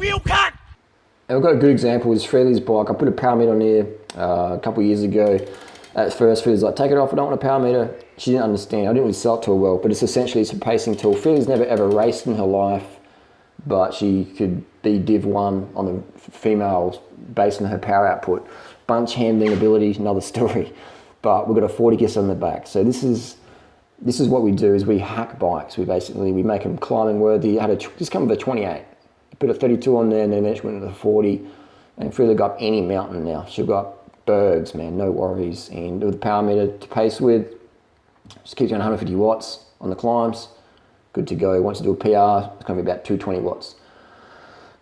wheel cut! And we've got a good example is Freely's bike. I put a power meter on here a couple of years ago. At first, Freely's like, take it off, I don't want a power meter. She didn't understand. I didn't really sell it to her well, but it's essentially a pacing tool. Freely's never ever raced in her life, but she could be Div 1 on the females based on her power output. Bunch handling ability, another story. But we've got a 40 kiss on the back. So this is what we do, is we hack bikes. We make them climbing worthy. Just come with a 28. Put a 32 on there, and then it went to the 40. And Freely got any mountain now. She's got bergs, man, no worries. And with the power meter to pace with, just keeps around 150 watts on the climbs. Good to go. Once you do a PR, it's going to be about 220 watts.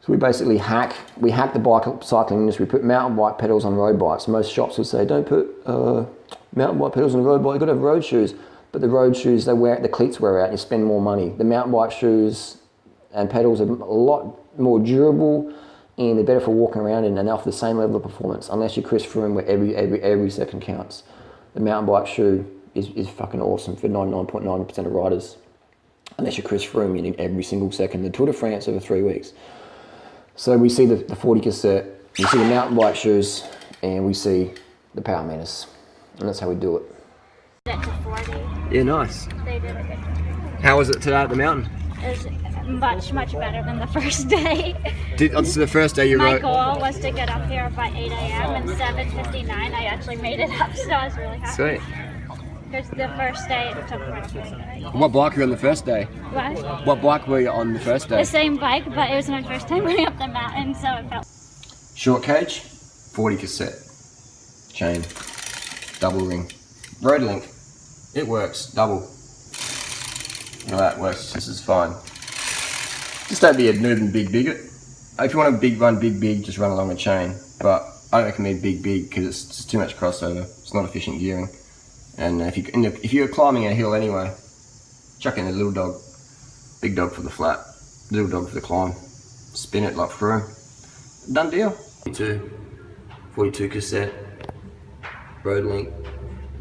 So we basically hack the bike cycling industry. We put mountain bike pedals on road bikes. Most shops would say, don't put mountain bike pedals on a road bike, you've got to have road shoes. But the road shoes, the cleats wear out and you spend more money. The mountain bike shoes and pedals are a lot more durable and they're better for walking around in and they offer the same level of performance, unless you're Chris Froome where every second counts. The mountain bike shoe is fucking awesome for 99.9% of riders. Unless you're Chris Froome, you need every single second. The Tour de France over 3 weeks. So we see the 40 cassette, we see the mountain bike shoes, and we see the power meters. And that's how we do it. Set to 40. Yeah, nice. They did a good job. How was it today at the mountain? It was much better than the first day. So the first day you My rode? goal was to get up here by 8 a.m. and 7:59 I actually made it up, so I was really happy. Sweet. Because the first day it took much longer. What bike were you on the first day? What? What bike were you on the first day? The same bike, but it was my first time going up the mountain, so it felt... Short cage, 40 cassette, chain, double ring, road link. It works, double. You know that works just as fine. Just don't be a noob and big bigot. If you want to run big, just run along a chain. But I don't recommend big because it's just too much crossover. It's not efficient gearing. And if you're climbing a hill anyway, chuck in a little dog, big dog for the flat, little dog for the climb. Spin it like Froome. Done deal. 42 cassette, road link,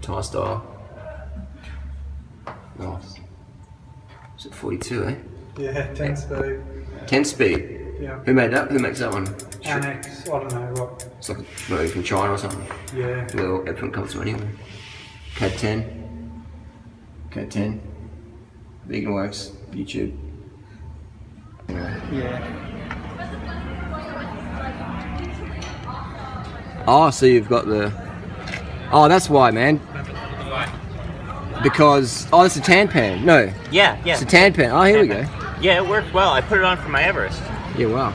tie style. Nice. Is it 42, eh? Yeah, 10 speed. 10 speed? Yeah. Who made that? Who makes that one? Annex, I don't know what. It's like from China or something. Yeah. Well, everything comes from anywhere. CAD 10. CAD 10. Vegan Works. YouTube. Yeah. Oh, so you've got the... Oh, that's why, man. Because... Oh, it's a tan pan. No. Yeah. It's a tan pan. Oh, here we go. Yeah, it worked well. I put it on for my Everest. Yeah, wow.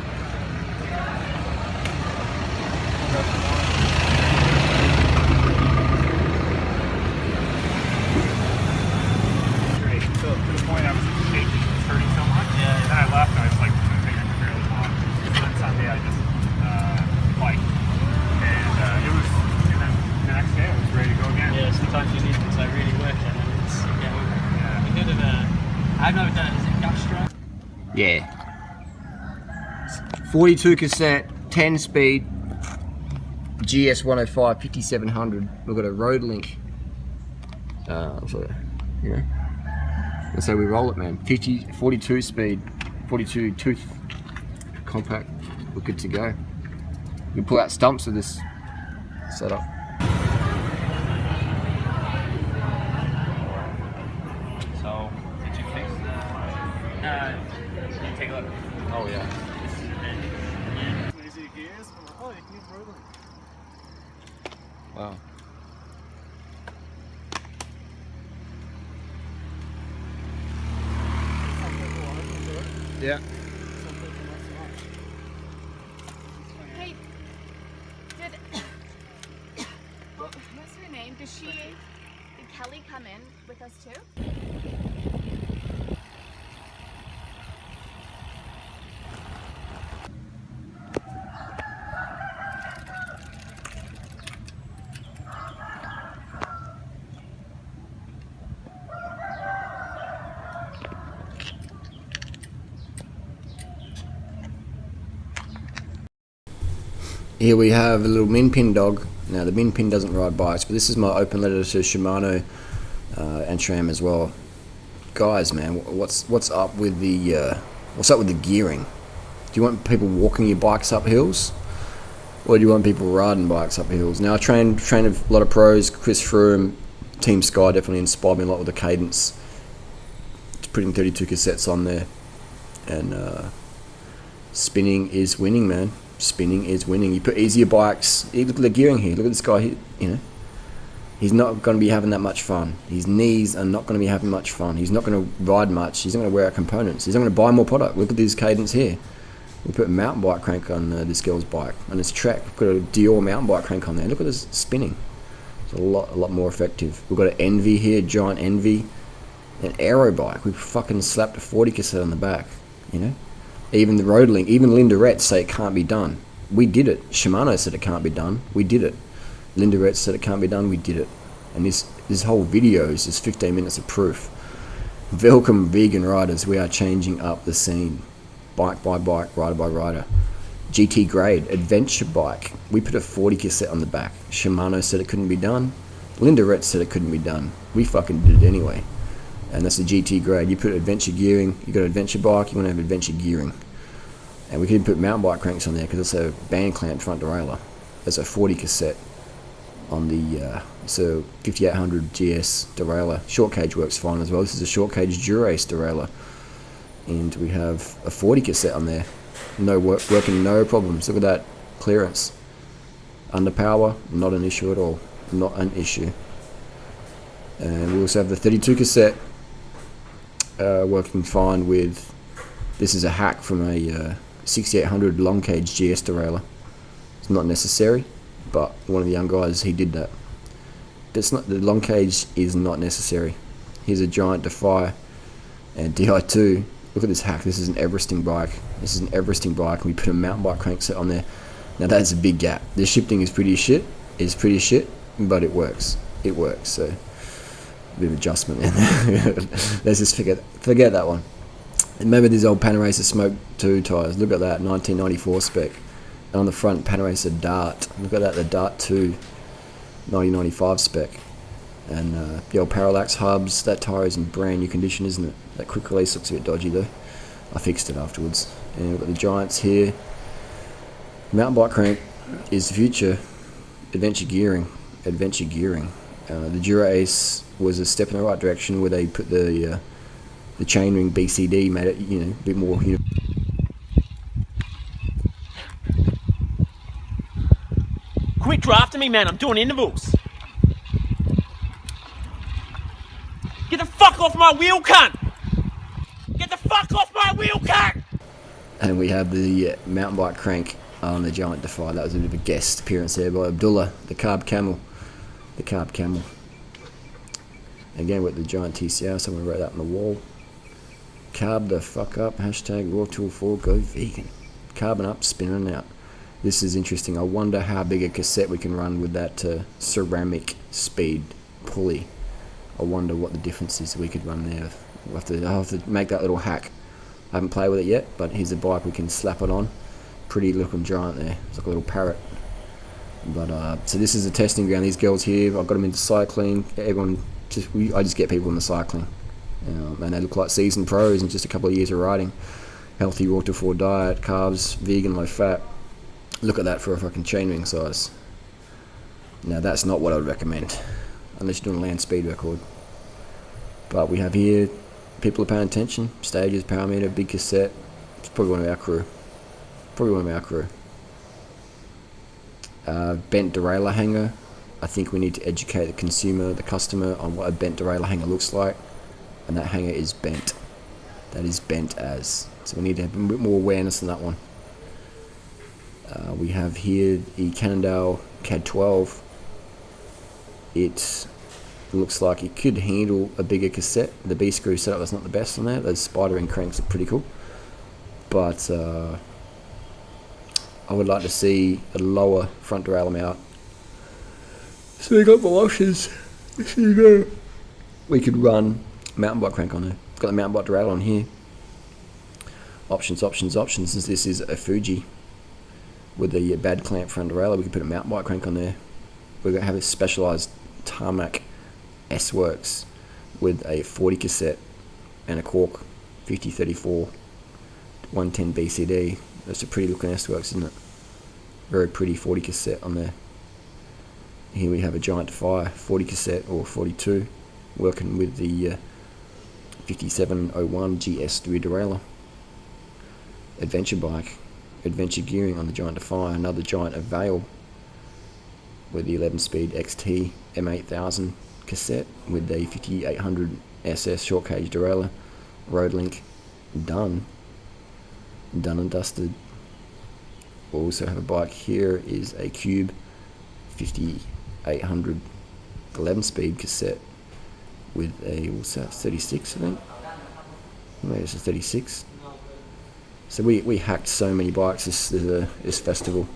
So to the point I was shaking, it was hurting so much. Yeah. And then I left and I was like, my finger could barely walk. So then Sunday I just biked. And and then the next day I was ready to go again. Yeah, sometimes you need to really work and then it's a bit of a... I've never done it, is it gut stroke? Yeah. 42 cassette, 10 speed, GS 105 5700. We've got a road link. So, you know, that's how we roll it, man. 42 speed, 42 tooth, compact. We're good to go. We pull out stumps with this setup. So, did you fix can you take a look? Oh yeah. Easy gears. Oh, you can use rolling. Wow. Yeah. Hey, what's her name? Did Kelly come in with us too? Here we have a little min pin dog. Now the min pin doesn't ride bikes, but this is my open letter to Shimano and SRAM as well. Guys, man, what's up with the gearing? Do you want people walking your bikes up hills? Or do you want people riding bikes up hills? Now, I train a lot of pros. Chris Froome, Team Sky definitely inspired me a lot with the cadence. Just putting 32 cassettes on there. And spinning is winning, man. Spinning is winning. You put easier bikes. Look at the gearing here. Look at this guy here. You know, he's not going to be having that much fun. His knees are not going to be having much fun. He's not going to ride much. He's not going to wear out components. He's not going to buy more product. Look at this cadence here. We put a mountain bike crank on this girl's bike, on this track. We've got a Dior mountain bike crank on there. Look at this spinning. It's a lot more effective. We've got an Envy here, giant Envy, an aero bike. We fucking slapped a 40 cassette on the back. You know, even the Roadlink, even Lindaretz say it can't be done. We did it. Shimano said it can't be done. We did it. Lindaretz said it can't be done. We did it. And this whole video is just 15 minutes of proof. Welcome, vegan riders. We are changing up the scene. Bike by bike, rider by rider. GT grade, adventure bike. We put a 40 cassette on the back. Shimano said it couldn't be done. Lindaretz said it couldn't be done. We fucking did it anyway. And that's the GT grade. You put adventure gearing, you got an adventure bike, you want to have adventure gearing. And we can put mountain bike cranks on there because it's a band clamp front derailleur. That's a 40 cassette on the it's a 5800 GS derailleur. Short cage works fine as well. This is a short cage Dura-Ace derailleur. And we have a 40 cassette on there. Working no problems. Look at that clearance. Under power, not an issue at all. Not an issue. And we also have the 32 cassette working fine with, this is a hack from a 6800 long cage GS derailleur. It's not necessary, but one of the young guys, he did that. It's not, the long cage is not necessary. Here's a giant Defy and Di2. Look at this hack. This is an Everesting bike. This is an Everesting bike, and we put a mountain bike crank set on there. Now that's a big gap. The shifting is pretty shit. But it works. It works. So a bit of adjustment there. Let's just forget that one. And maybe these old Panaracer Smoke 2 tires. Look at that, 1994 spec. And on the front, Panaracer Dart. Look at that, the Dart 2, 1995 spec. And the old Parallax hubs. That tire is in brand new condition, isn't it? That quick release looks a bit dodgy though. I fixed it afterwards. And we've got the Giants here. Mountain bike crank is the future. Adventure gearing. The Dura-Ace was a step in the right direction where they put the chainring BCD, made it, you know, a bit more. You know. Quit drafting me, man. I'm doing intervals. Get the fuck off my wheel, cunt! Get the fuck off my wheel, cunt! And we have the mountain bike crank on the Giant Defy. That was a bit of a guest appearance there by Abdullah, the Carb Camel. Again with the Giant TCR, someone wrote that on the wall. Carb the fuck up, hashtag Raw Tool 4 go vegan. Carbon up, spinning out. This is interesting. I wonder how big a cassette we can run with that ceramic speed pulley. I wonder what the difference is we could run there. I'll have to make that little hack. I haven't played with it yet, but here's a bike we can slap it on. Pretty looking Giant there. It's like a little parrot. But so this is a testing ground. These girls here, I've got them into cycling. I just get people into cycling. And they look like seasoned pros in just a couple of years of riding. Healthy raw to 4 diet, carbs, vegan, low fat. Look at that for a fucking chainring size. Now that's not what I would recommend, unless you're doing a land speed record. But we have here, people are paying attention. Stages, power meter, big cassette. It's probably one of our crew. Bent derailleur hanger. I think we need to educate the consumer, the customer, on what a bent derailleur hanger looks like. And that hanger is bent. That is bent as. So we need to have a bit more awareness on that one. We have here the Cannondale CAD 12. It looks like it could handle a bigger cassette. The B-screw setup is not the best on there. Those spider ring cranks are pretty cool. But I would like to see a lower front derailleur mount. So we got the washers. So you go. We could run mountain bike crank on there. Got the mountain bike derailleur on here. Options. Since this is a Fuji with the bad clamp front derailleur, we can put a mountain bike crank on there. We're going to have a specialised Tarmac S-Works with a 40 cassette and a cork 5034 110 BCD. That's a pretty looking S-Works, isn't it? Very pretty 40 cassette on there. Here we have a Giant Defy 40 cassette or 42, working with the 5701 GS3 derailleur. Adventure bike, adventure gearing on the Giant Defy. Another Giant Avail with the 11-speed XT M8000 cassette with the 5800 SS short cage derailleur. Road link done and dusted. We also have a bike here, is a Cube 5800 11-speed cassette with a, what's that, 36 I think? Maybe it's a 36. So we hacked so many bikes this festival.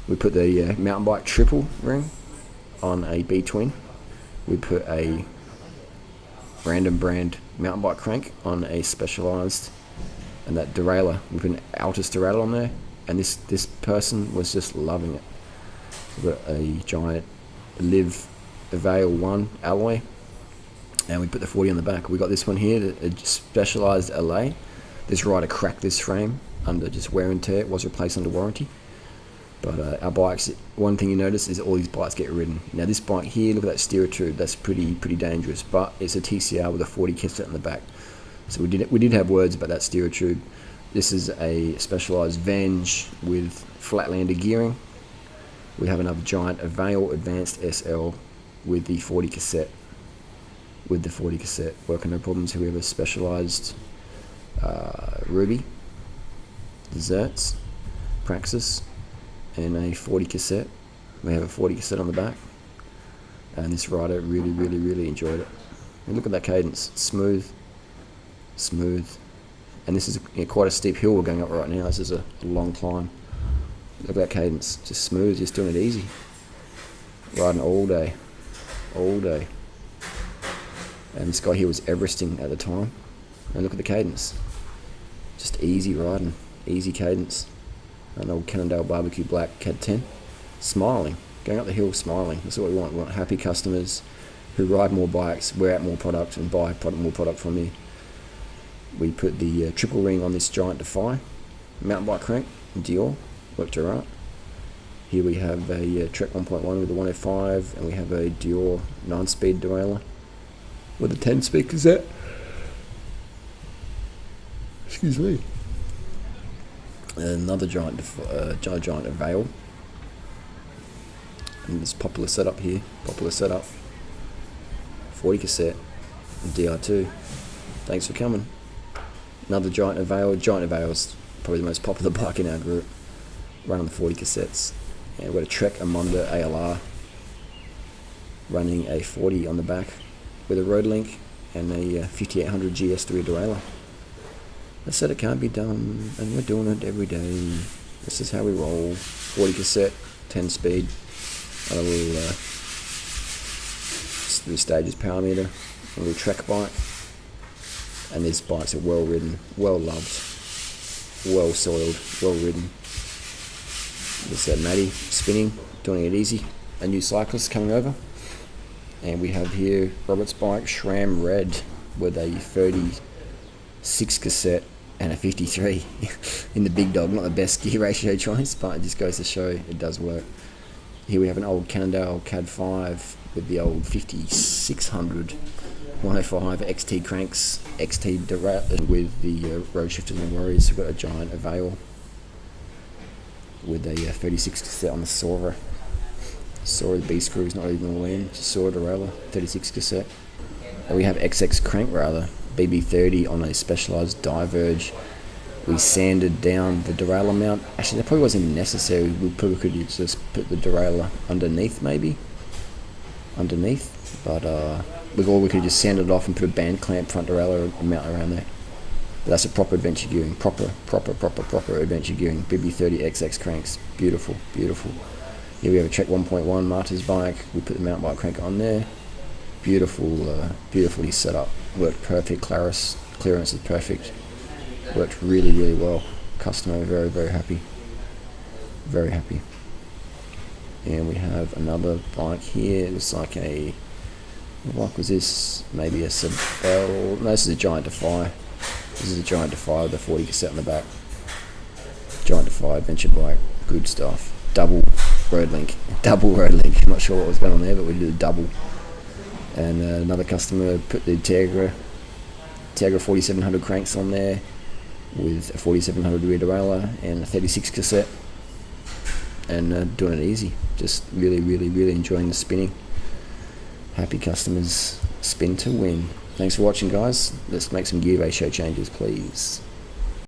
We put the mountain bike triple ring on a B-twin. We put a random brand mountain bike crank on a Specialized, and that derailleur, we put an Altus derailleur on there, and this person was just loving it. We've got a giant Live Avail 1 alloy, and we put the 40 on the back. We got this one here, a Specialized LA. This rider cracked this frame under just wear and tear. It was replaced under warranty. But our bikes, one thing you notice is all these bikes get ridden. Now this bike here, look at that steerer tube. That's pretty dangerous. But it's a TCR with a 40 cassette in the back. So we did have words about that steerer tube. This is a Specialized Venge with Flatlander gearing. We have another Giant Avail Advanced SL with the 40 cassette. Working no problems. Here we have a Specialized Ruby, Deserts, Praxis, and a 40 cassette. We have a 40 cassette on the back, and this rider really enjoyed it. And look at that cadence, smooth, and this is quite a steep hill we're going up right now. This is a long climb. Look at that cadence, just smooth, just doing it easy. Riding all day. And this guy here was Everesting at the time, and look at the cadence, just easy riding, easy cadence. An old Cannondale Barbecue Black CAD 10, smiling, going up the hill smiling. That's what we want. We want happy customers who ride more bikes, wear out more product, and buy more product from me. We put the triple ring on this Giant Defy mountain bike crank, Dior, worked alright. Here we have a Trek 1.1 with a 105, and we have a Dior 9-speed derailleur with a 10-speed cassette. Excuse me. Another Giant Avail, and this popular setup here, 40 cassette, DR2. Thanks for coming. Another Giant Avail. Giant Avail is probably the most popular bike in our group, running the 40 cassettes. And we've got a Trek Amonda ALR running a 40 on the back with a road link and a 5800 GS3 derailleur. I said it can't be done, and we're doing it every day. This is how we roll. 40 cassette, 10 speed, a little 3 stages power meter, a little Trek bike, and these bikes are well ridden, well loved, well soiled, well ridden. This Maddie spinning, doing it easy. A new cyclist coming over, and we have here Robert's bike, Shram Red, with a 36 cassette and a 53 in the big dog. Not the best gear ratio choice, but it just goes to show it does work. Here we have an old Cannondale CAD 5 with the old 5600 105 XT cranks, XT derailleur with the road shifters and worries. We've got a Giant Avail with a 36 cassette on the Sora. The B screw is not even all in, just Sora derailleur, 36 cassette. And we have XX crank rather, BB30 on a Specialized Diverge. We sanded down the derailleur mount. Actually, that probably wasn't even necessary. We probably could just put the derailleur underneath, but we could just sand it off and put a band clamp front derailleur and mount around there. But that's a proper adventure gearing, proper adventure gearing. BB30 XX cranks, beautiful. Here we have a Trek 1.1 Martyr's bike. We put the mountain bike crank on there. Beautifully set up. Worked perfect. Clearance is perfect. Worked really well. Customer very happy. Very happy. And we have another bike here. It looks like what bike was this? Maybe a Sabel. No, this is a Giant Defy. This is a Giant Defy with a 40 cassette on the back. Giant Defy adventure bike, good stuff. Double road link. I'm not sure what was going on there, but we did a double. And another customer put the Tiagra 4700 cranks on there with a 4700 rear derailleur and a 36 cassette, and doing it easy. Just really enjoying the spinning. Happy customers, spin to win. Thanks for watching, guys. Let's make some gear ratio changes, please.